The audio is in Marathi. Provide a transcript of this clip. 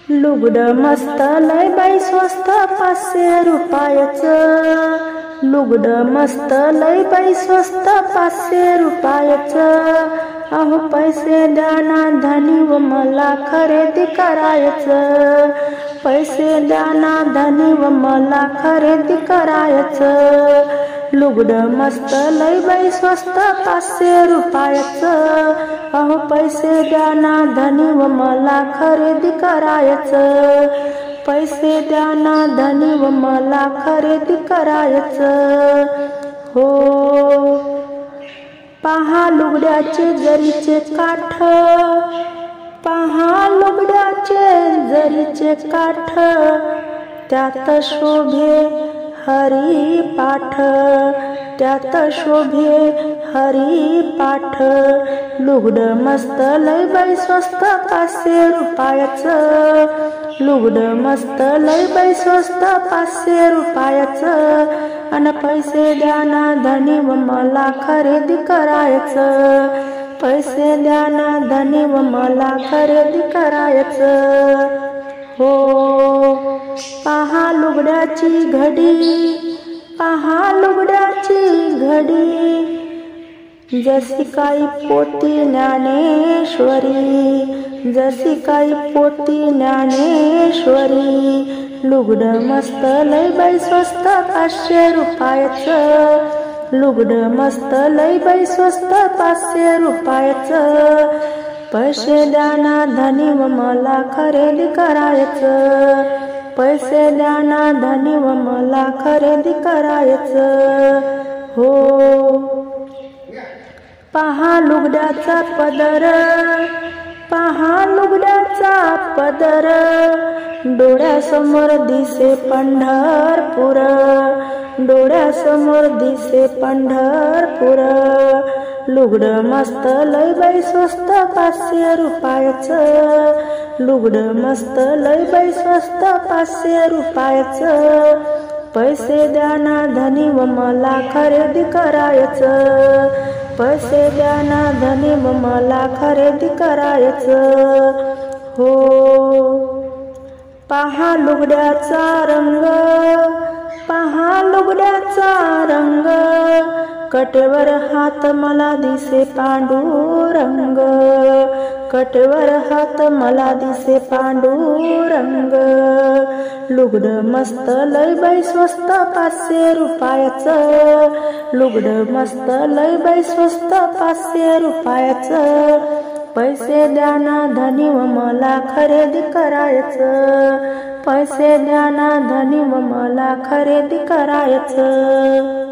लुगडं मस्त लय बाई स्वस्त 500 रुपयाचं. लुगडं मस्त लय बाई स्वस्त 500 रुपयाचं. अहो पैसे द्या ना धनी व मला खरेदी करायचं. पैसे द्या ना धनी व मला खरेदी करायचं. लुगडं मस्त लय बाई स्वस्त 500 रुपयाचं. अहो पैसे द्या ना धनी व मला खरेदी करायचं. पैसे द्या ना धनी व मला खरेदी करायचं. हो पहा लुगड्याचे जरीचे काठ. पहा लुगड्याचे जरीचे काठ. त्यात शोभे हरी पाठ. त्यात शोभे हरी पाठ. लुगडं मस्त लय बाई स्वस्त 500 रुपयाचं. लुगडं मस्त लय बाई स्वस्त 500 रुपयाचं. अन पैसे द्या ना धनी व मला खरेदी करायचं. पैसे द्या ना धनी व मला खरेदी करायचं. हो पहा लुगड्याची घडी. पहा लुगड्याची घडी. जशी काही पोती ज्ञानेश्वरी. जशी काही पोती ज्ञानेश्वरी. लुगडं मस्त लय बाई स्वस्त 500 रुपयाचं. लुगडं मस्त लय बाई स्वस्त 500 रुपयाचं. पैसे द्या ना धनी व मला खरेदी करायचं. पैसे द्या ना धनी व मला खरेदी करायचं. हो पहा लुगड्याचा पदर. पहा लुगड्याचा पदर. डोळ्यासमोर दिसे पंढरपूर. डोळ्यासमोर दिसे पंढरपूर. लुगडं मस्त लय बाई स्वस्त 500 रुपयाचं. लुगडं मस्त लय बाई स्वस्त 500 रुपयाचं. पैसे द्या ना धनी व मला खरेदी करायचं. पैसे द्या ना धनी व मला खरेदी करायचं. हो पहा लुगड्याचा रंग. पहा लुगड्याचा रंग. कटेवर हात मला दिसे पांडुरंग. कटेवर हात मला दिसे पांडुरंग. लुगडं मस्त लय बाई स्वस्त 500 रुपयाचं. लुगडं मस्त लय बाई स्वस्त 500 रुपयाचं. पैसे द्या ना धनी व मला खरेदी करायचं. पैसे द्या ना धनी व मला खरेदी करायचं.